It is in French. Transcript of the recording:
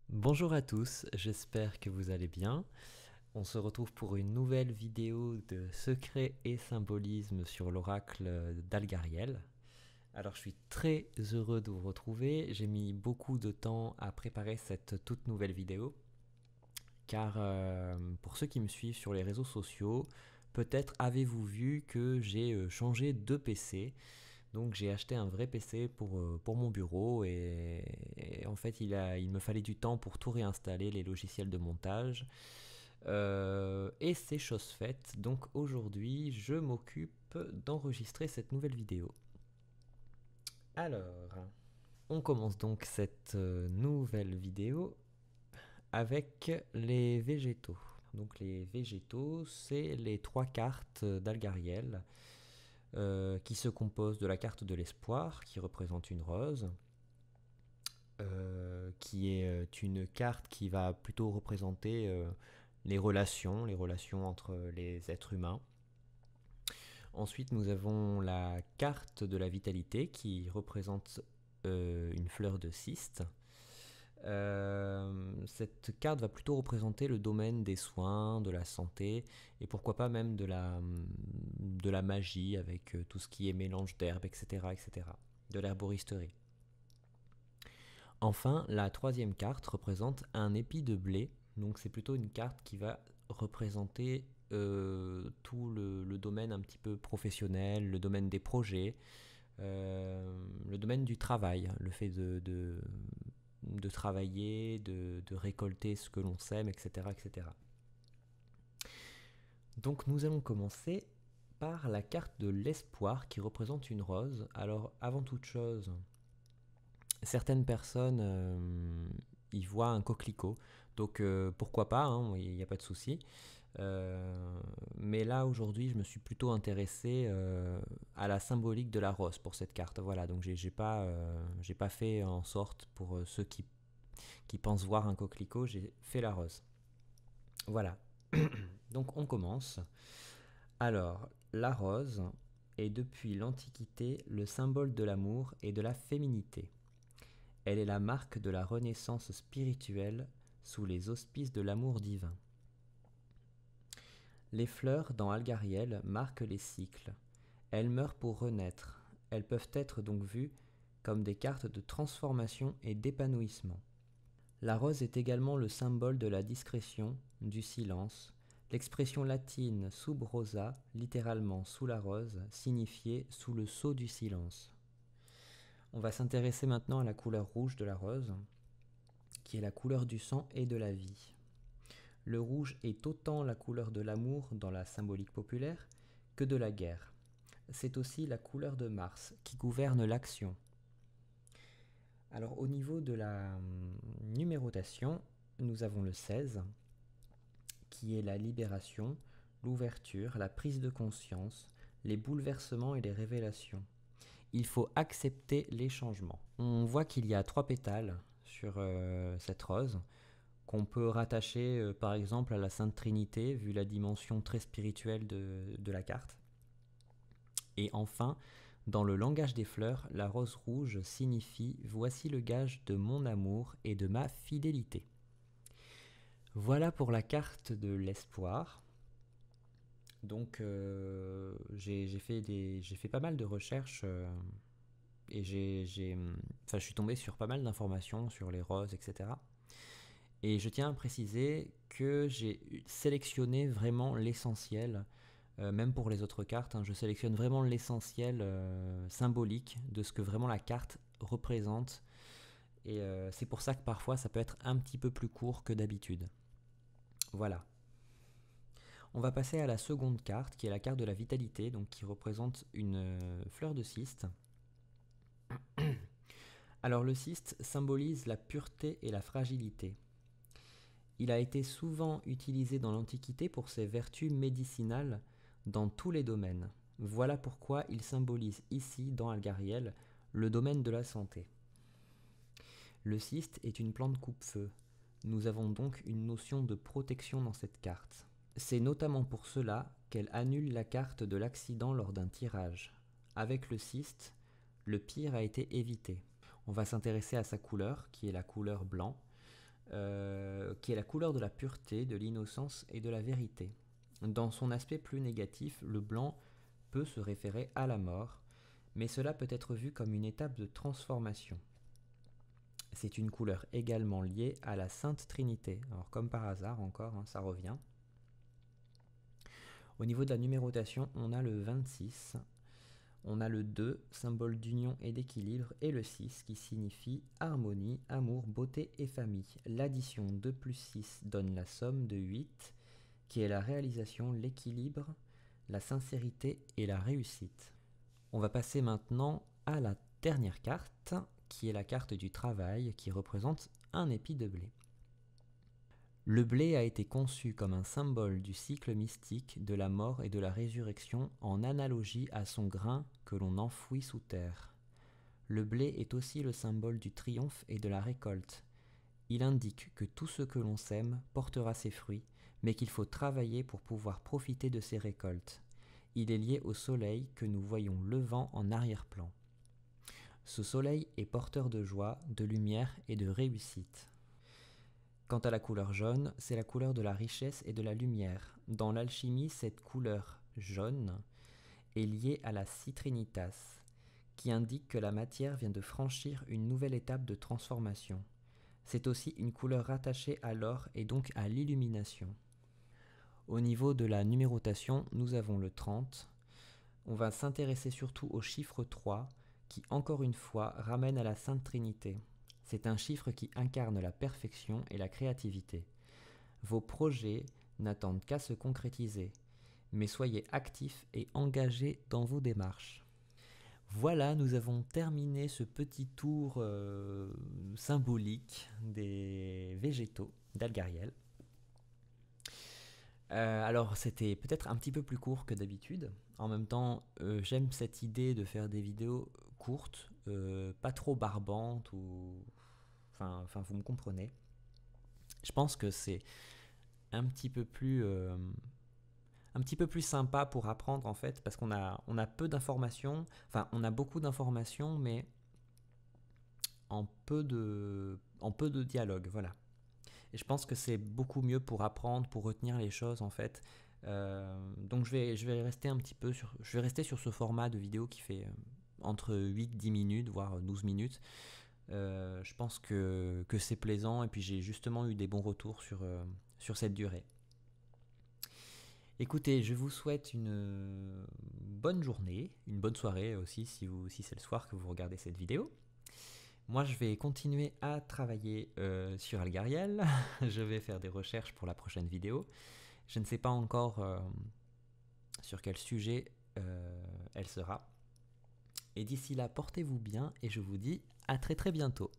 Bonjour à tous, j'espère que vous allez bien. On se retrouve pour une nouvelle vidéo de secrets et symbolisme sur l'oracle d'Algariel. Alors je suis très heureux de vous retrouver, j'ai mis beaucoup de temps à préparer cette toute nouvelle vidéo, car pour ceux qui me suivent sur les réseaux sociaux, peut-être avez-vous vu que j'ai changé de PC. Donc j'ai acheté un vrai PC pour mon bureau et en fait il me fallait du temps pour tout réinstaller, les logiciels de montage. Et c'est chose faite, donc aujourd'hui je m'occupe d'enregistrer cette nouvelle vidéo. Alors, on commence donc cette nouvelle vidéo avec les végétaux. Donc les végétaux, c'est les trois cartes d'Algariel qui se composent de la carte de l'espoir, qui représente une rose, qui est une carte qui va plutôt représenter les relations entre les êtres humains. Ensuite, nous avons la carte de la vitalité qui représente une fleur de cyste. Cette carte va plutôt représenter le domaine des soins, de la santé et pourquoi pas même de la magie avec tout ce qui est mélange d'herbes, etc., etc., de l'herboristerie. Enfin, la troisième carte représente un épi de blé, donc c'est plutôt une carte qui va représenter tout le domaine un petit peu professionnel, le domaine des projets, le domaine du travail, le fait de travailler, de récolter ce que l'on sème, etc., etc. Donc nous allons commencer par la carte de l'espoir qui représente une rose. Alors avant toute chose, certaines personnes y voient un coquelicot, donc pourquoi pas, hein, il n'y a pas de souci. Mais là aujourd'hui, je me suis plutôt intéressé à la symbolique de la rose pour cette carte. Voilà, donc j'ai pas fait en sorte pour ceux qui pensent voir un coquelicot, j'ai fait la rose. Voilà. Donc on commence. Alors, la rose est depuis l'Antiquité le symbole de l'amour et de la féminité. Elle est la marque de la renaissance spirituelle sous les auspices de l'amour divin. Les fleurs dans Algariel marquent les cycles. Elles meurent pour renaître. Elles peuvent être donc vues comme des cartes de transformation et d'épanouissement. La rose est également le symbole de la discrétion, du silence. L'expression latine sub rosa, littéralement sous la rose, signifiait sous le sceau du silence. On va s'intéresser maintenant à la couleur rouge de la rose, qui est la couleur du sang et de la vie. Le rouge est autant la couleur de l'amour dans la symbolique populaire que de la guerre. C'est aussi la couleur de Mars qui gouverne l'action. Alors au niveau de la numérotation, nous avons le 16 qui est la libération, l'ouverture, la prise de conscience, les bouleversements et les révélations. Il faut accepter les changements. On voit qu'il y a 3 pétales sur cette rose qu'on peut rattacher par exemple à la Sainte Trinité vu la dimension très spirituelle de la carte. Et enfin, dans le langage des fleurs, la rose rouge signifie « Voici le gage de mon amour et de ma fidélité ». Voilà pour la carte de l'espoir. Donc j'ai fait pas mal de recherches et je suis tombé sur pas mal d'informations sur les roses, etc. Et je tiens à préciser que j'ai sélectionné vraiment l'essentiel, même pour les autres cartes, hein, je sélectionne vraiment l'essentiel symbolique de ce que vraiment la carte représente. Et c'est pour ça que parfois ça peut être un petit peu plus court que d'habitude. Voilà. On va passer à la seconde carte, qui est la carte de la vitalité, donc qui représente une fleur de cyste. Alors le cyste symbolise la pureté et la fragilité. Il a été souvent utilisé dans l'Antiquité pour ses vertus médicinales dans tous les domaines. Voilà pourquoi il symbolise ici, dans Algariel, le domaine de la santé. Le cyste est une plante coupe-feu. Nous avons donc une notion de protection dans cette carte. C'est notamment pour cela qu'elle annule la carte de l'accident lors d'un tirage. Avec le cyste, le pire a été évité. On va s'intéresser à sa couleur, qui est la couleur blanc. qui est la couleur de la pureté, de l'innocence et de la vérité. Dans son aspect plus négatif, le blanc peut se référer à la mort, mais cela peut être vu comme une étape de transformation. C'est une couleur également liée à la Sainte Trinité. Alors comme par hasard encore, ça revient. Au niveau de la numérotation, on a le 26, on a le 2, symbole d'union et d'équilibre, et le 6 qui signifie harmonie, amour, beauté et famille. L'addition 2 plus 6 donne la somme de 8, qui est la réalisation, l'équilibre, la sincérité et la réussite. On va passer maintenant à la dernière carte, qui est la carte du travail, qui représente un épi de blé. Le blé a été conçu comme un symbole du cycle mystique de la mort et de la résurrection en analogie à son grain que l'on enfouit sous terre. Le blé est aussi le symbole du triomphe et de la récolte. Il indique que tout ce que l'on sème portera ses fruits, mais qu'il faut travailler pour pouvoir profiter de ces récoltes. Il est lié au soleil que nous voyons levant en arrière-plan. Ce soleil est porteur de joie, de lumière et de réussite. Quant à la couleur jaune, c'est la couleur de la richesse et de la lumière. Dans l'alchimie, cette couleur jaune est liée à la citrinitas, qui indique que la matière vient de franchir une nouvelle étape de transformation. C'est aussi une couleur rattachée à l'or et donc à l'illumination. Au niveau de la numérotation, nous avons le 30. On va s'intéresser surtout au chiffre 3, qui encore une fois ramène à la Sainte Trinité. C'est un chiffre qui incarne la perfection et la créativité. Vos projets n'attendent qu'à se concrétiser, mais soyez actifs et engagés dans vos démarches. Voilà, nous avons terminé ce petit tour symbolique des végétaux d'Algariel. Alors c'était peut-être un petit peu plus court que d'habitude. En même temps, j'aime cette idée de faire des vidéos courtes, pas trop barbantes ou... Enfin, vous me comprenez. Je pense que c'est un petit peu plus sympa pour apprendre en fait, parce qu'on a peu d'informations. Enfin, on a beaucoup d'informations, mais en peu de dialogue, voilà. Et je pense que c'est beaucoup mieux pour apprendre, pour retenir les choses en fait. Donc je vais rester sur ce format de vidéo qui fait entre 8-10 minutes, voire 12 minutes. Je pense que c'est plaisant et puis j'ai justement eu des bons retours sur cette durée. Écoutez, je vous souhaite une bonne journée, une bonne soirée aussi si c'est le soir que vous regardez cette vidéo. Moi, je vais continuer à travailler sur Algariel. Je vais faire des recherches pour la prochaine vidéo. Je ne sais pas encore sur quel sujet elle sera. Et d'ici là, portez-vous bien et je vous dis à très très bientôt.